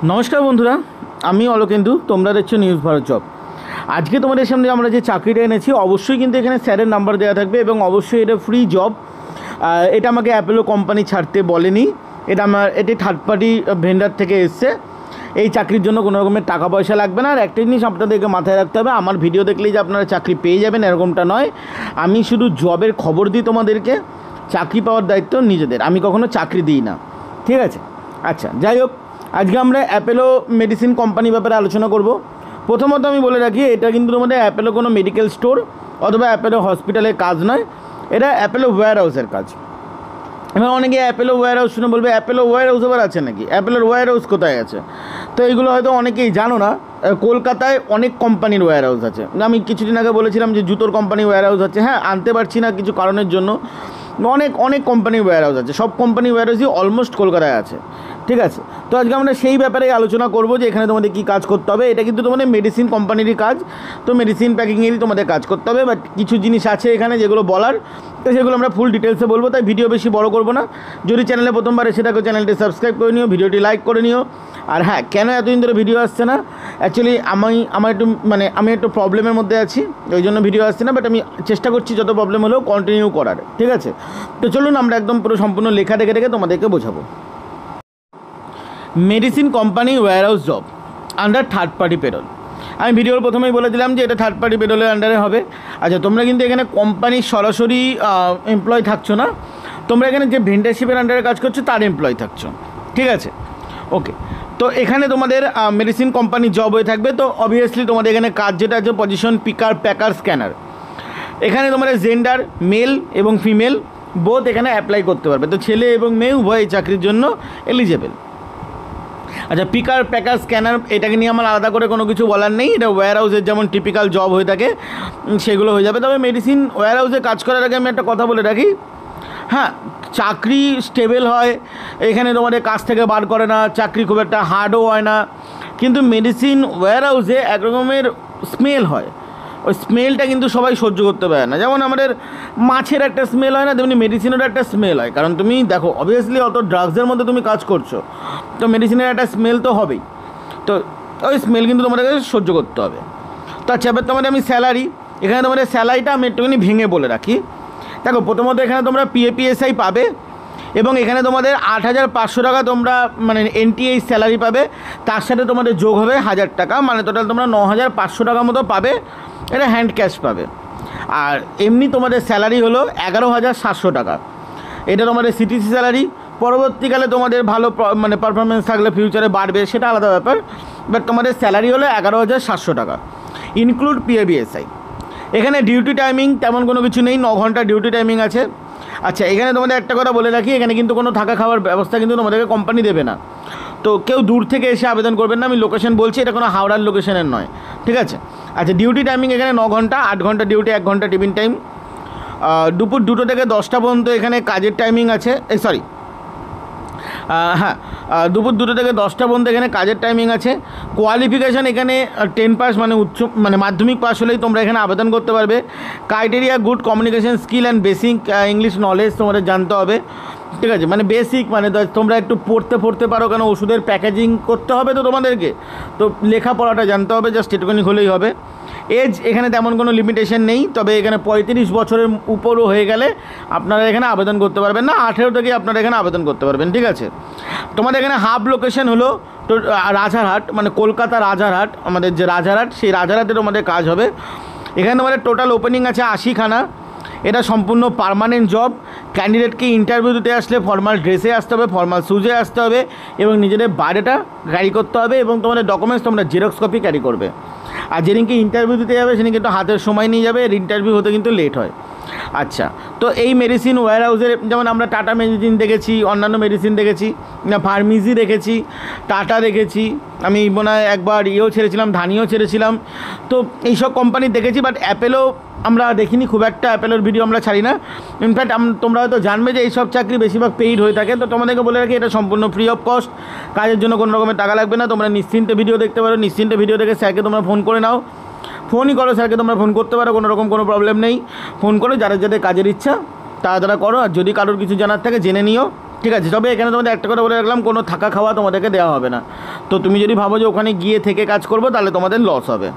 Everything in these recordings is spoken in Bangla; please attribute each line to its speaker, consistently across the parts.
Speaker 1: नमस्कार बंधुरा আমি অলোকেন্দু তোমরা দেখছো নিউজ ভারত জব। আজকে তোমাদের সামনে আমরা যে চাকরিটা এনেছি অবশ্যই কিন্তু এখানে স্যারের নাম্বার দেওয়া থাকবে এবং অবশ্যই এটা ফ্রি জব। এটা আমাকে অ্যাপেলো কোম্পানি ছাড়তে বলেনি, এটি থার্ড পার্টি ভেন্ডার থেকে এসছে। এই চাকরির জন্য কোনো রকমের টাকা পয়সা লাগবে না। আর একটা জিনিস আপনাদেরকে মাথায় রাখতে হবে, আমার ভিডিও দেখলেই যে আপনারা চাকরি পেয়ে যাবেন এরকমটা নয়। আমি শুধু জবের খবর দিই তোমাদেরকে, চাকরি পাওয়ার দায়িত্ব নিজেদের। আমি কখনো চাকরি দিই না, ঠিক আছে? আচ্ছা, যাই হোক, আজকে আমরা অ্যাপেলো মেডিসিন কোম্পানি ব্যাপারে আলোচনা করব। প্রথমত আমি বলে রাখি, এটা কিন্তু তোমাদের অ্যাপেলো কোনো মেডিকেল স্টোর অথবা অ্যাপেলো হসপিটালের কাজ নয়, এটা অ্যাপেলো ওয়্যার হাউসের কাজ। এবার অনেকে অ্যাপেলো ওয়্যার হাউস শুনে বলবে অ্যাপেলো ওয়্যার হাউস আবার আছে নাকি, অ্যাপেলোর ওয়্যার হাউস কোথায় আছে? তো এইগুলো হয়তো অনেকেই জানো না। কলকাতায় অনেক কোম্পানির ওয়্যার হাউস আছে। আমি কিছুদিন আগে বলেছিলাম যে জুতোর কোম্পানি ওয়্যার হাউস আছে, হ্যাঁ আনতে পারছি না কিছু কারণের জন্য। অনেক কোম্পানির ওয়্যার হাউস আছে, সব কোম্পানির ওয়্যার হাউসই অলমোস্ট কলকাতায় আছে, ঠিক আছে? তো আজকে আমরা সেই ব্যাপারে আলোচনা করব যে এখানে তোমাদের কী কাজ করতে হবে। এটা কিন্তু তোমাদের মেডিসিন কোম্পানিরই কাজ, তো মেডিসিন প্যাকিংয়েরই তোমাদের কাজ করতে হবে। বাট কিছু জিনিস আছে এখানে যেগুলো বলার, তো সেগুলো আমরা ফুল ডিটেলসে বলবো, তাই ভিডিও বেশি বড় করবো না। যদি চ্যানেলে প্রথমবার এসে থাকো চ্যানেলটি সাবস্ক্রাইব করে নিও, ভিডিওটি লাইক করে নিও। আর হ্যাঁ, কেন এতদিন ধরে ভিডিও আসছে না, অ্যাকচুয়ালি আমি একটু প্রবলেমের মধ্যে আছি, ওই জন্য ভিডিও আসছে না। বাট আমি চেষ্টা করছি যত প্রবলেম হলেও কন্টিনিউ করার, ঠিক আছে? তো চলুন আমরা একদম পুরো সম্পূর্ণ লেখা দেখে তোমাদেরকে বোঝাবো। Medicine company warehouse job under third party payroll. আমি ভিডিওর প্রথমেই বলে দিলাম যে এটা থার্ড পার্টি পেরোলের আন্ডারে হবে। আচ্ছা, তোমরা কিন্তু এখানে কোম্পানির সরাসরি এমপ্লয় থাকছো না, তোমরা এখানে যে ভেন্ডারশিপের আন্ডারে কাজ করছো তার এমপ্লয় থাকছো, ঠিক আছে? ওকে, তো এখানে তোমাদের মেডিসিন কোম্পানি জব হয়ে থাকবে। তো অবভিয়াসলি তোমাদের এখানে কাজ যেটা আছে পজিশন পিকার, প্যাকার, স্ক্যানার। এখানে তোমাদের জেন্ডার মেল এবং ফিমেল বোথ এখানে অ্যাপ্লাই করতে পারবে। তো ছেলে এবং মেয়ে উভয় এই চাকরির জন্য এলিজেবল। আচ্ছা, পিকার, প্যাকার, স্ক্যানার এটাকে নিয়ে আমার আলাদা করে কোনো কিছু বলার নেই। এটা ওয়্যার হাউসের যেমন টিপিক্যাল জব হয়ে থাকে সেগুলো হয়ে যাবে। তবে মেডিসিন ওয়্যার হাউসে কাজ করার আগে আমি একটা কথা বলে রাখি, হ্যাঁ চাকরি স্টেবল হয়, এখানে তোমাদের কাজ থেকে বার করে না, চাকরি খুব একটা হার্ডও হয় না। কিন্তু মেডিসিন ওয়্যার হাউসে একরকমের স্মেল হয়, ওই স্মেলটা কিন্তু সবাই সহ্য করতে পারে না। যেমন আমাদের মাছের একটা স্মেল হয় না, তেমনি মেডিসিনেরও একটা স্মেল হয়। কারণ তুমি দেখো, অবভিয়াসলি অত ড্রাগসের মধ্যে তুমি কাজ করছো, তো মেডিসিনের একটা স্মেল তো হবেই। তো ওই স্মেল কিন্তু তোমাদেরকে সহ্য করতে হবে। তো আচ্ছা, এবার তোমাদের আমি স্যালারি, এখানে তোমাদের স্যালারিটা আমি একটুখানি ভেঙে বলে রাখি। দেখো, প্রথমত এখানে তোমরা PAPSI পাবে এবং এখানে তোমাদের 8,500 টাকা তোমরা মানে NTH স্যালারি পাবে। তার সাথে তোমাদের যোগ হবে 1,000 টাকা, মানে টোটাল তোমরা 9,500 টাকা মতো পাবে। এটা হ্যান্ড ক্যাশ পাবে। আর এমনি তোমাদের স্যালারি হলো 11,700 টাকা। এটা তোমাদের CTC স্যালারি। পরবর্তীকালে তোমাদের ভালো মানে পারফরমেন্স থাকলে ফিউচারে বাড়বে, সেটা আলাদা ব্যাপার। বাট তোমাদের স্যালারি হলো 11,700 টাকা, ইনক্লুড PAPSI। এখানে ডিউটি টাইমিং তেমন কোনো কিছু নেই, 9 ঘন্টা ডিউটি টাইমিং আছে। আচ্ছা, এখানে তোমাদের একটা কথা বলে রাখি, এখানে কিন্তু কোনো থাকা খাওয়ার ব্যবস্থা কিন্তু তোমাদেরকে কোম্পানি দেবে না। তো কেউ দূর থেকে এসে আবেদন করবেন না, আমি লোকেশন বলছি, এটা কোনো হাওড়ার লোকেশনের নয়, ঠিক আছে? আচ্ছা, ডিউটি টাইমিং এখানে 9 ঘন্টা, 8 ঘন্টা ডিউটি, 1 ঘন্টা টিফিন টাইম। দুপুর 2টো থেকে 10টা পর্যন্ত এখানে কাজের টাইমিং আছে। দুপুর 2টো থেকে 10টা পর্যন্ত এখানে কাজের টাইমিং আছে। কোয়ালিফিকেশান এখানে 10 পাস মানে মাধ্যমিক পাস হলেই তোমরা এখানে আবেদন করতে পারবে। Criteria good communication skill and basic English knowledge তোমাদের জানতে হবে, ঠিক আছে? মানে বেসিক মানে তোমরা একটু পড়তে পারো, কেন ওষুধের প্যাকেজিং করতে হবে তো তোমাদেরকে, তো লেখাপড়াটা জানতে হবে, জাস্ট এটুকুনি হলেই হবে। এজ এখানে তেমন কোনো লিমিটেশন নেই, তবে এখানে 35 বছরের উপরও হয়ে গেলে আপনারা এখানে আবেদন করতে পারবেন না। 18 থেকেই আপনারা এখানে আবেদন করতে পারবেন, ঠিক আছে? তোমাদের এখানে হাব লোকেশন হলো তো রাজারহাট, মানে কলকাতা রাজারহাট, আমাদের যে রাজারহাট, সেই রাজারহাটে তোমাদের কাজ হবে। এখানে তোমাদের টোটাল ওপেনিং আছে 80খানা। এটা সম্পূর্ণ পার্মানেন্ট জব। ক্যান্ডিডেটকে ইন্টারভিউ দিতে আসলে ফর্মাল ড্রেসে আসতে হবে, ফর্মাল শুজে আসতে হবে এবং নিজেদের বায়োডাটা ক্যারি করতে হবে এবং তোমাদের ডকুমেন্টস তোমরা জেরক্স কপি ক্যারি করবে। আর যেদিনকে ইন্টারভিউ দিতে যাবে সেদিনকে একটু হাতের সময় নিয়ে যাবে, এর ইন্টারভিউ হতে কিন্তু লেট হয়। আচ্ছা, তো এই মেডিসিন ওয়্যার হাউসের যেমন আমরা টাটা মেডিসিন দেখেছি, অন্যান্য মেডিসিন দেখেছি, ফার্মেসি দেখেছি, টাটা দেখেছি, আমি মনে হয় একবার ছেড়েছিলাম, ধানিও ছেড়েছিলাম। তো এইসব কোম্পানি দেখেছি, বাট অ্যাপেলো আমরা দেখিনি খুব একটা, অ্যাপেলোর ভিডিও আমরা ছাড়ি না। ইনফ্যাক্ট তোমরা হয়তো জানবে যে এইসব চাকরি বেশিরভাগ পেইড হয়ে থাকে। তো তোমাদেরকে বলে রাখি, এটা সম্পূর্ণ ফ্রি অফ কস্ট, কাজের জন্য কোনো রকমের টাকা লাগবে না। তোমরা নিশ্চিন্তে ভিডিও দেখতে পারো, নিশ্চিন্তে ভিডিও দেখে স্যারকে তোমরা ফোন করে নাও, ফোনই করো স্যারকে, তোমরা ফোন করতে পারো, কোনো রকম কোনো প্রবলেম নেই। ফোন করো, যাদের কাজের ইচ্ছা তারা করো। আর যদি কারোর কিছু জানার থাকে জেনে নিও, ঠিক আছে, তবে এখানে তোমাদের একটা কথা বলে রাখলাম, কোনো থাকা খাওয়া তোমাদেরকে দেওয়া হবে না। তো তুমি যদি ভাবো যে ওখানে গিয়ে থেকে কাজ করবো, তাহলে তোমাদের লস হবে।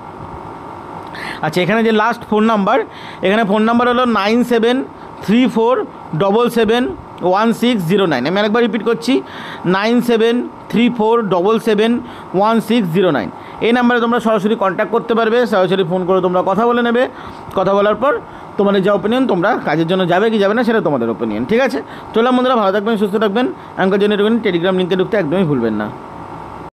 Speaker 1: আচ্ছা, এখানে যে লাস্ট ফোন নাম্বার, এখানে ফোন নাম্বার হলো 9734771609। আমি আরেকবার রিপিট করছি, 9734771609। এই নাম্বারে তোমরা সরাসরি কন্ট্যাক্ট করতে পারবে, সরাসরি ফোন করে তোমরা কথা বলে নেবে। কথা বলার পর তোমাদের যা ওপিনিয়ন, তোমরা কাজের জন্য যাবে কি যাবে না সেটা তোমাদের ওপিনিয়ন। ঠিক আছে, চললাম বন্ধুরা, ভালো থাকবেন, সুস্থ থাকবেন। এখনকার জন্য এটুকুনি, টেলিগ্রাম লিঙ্কে ঢুকতে একদমই ভুলবেন না।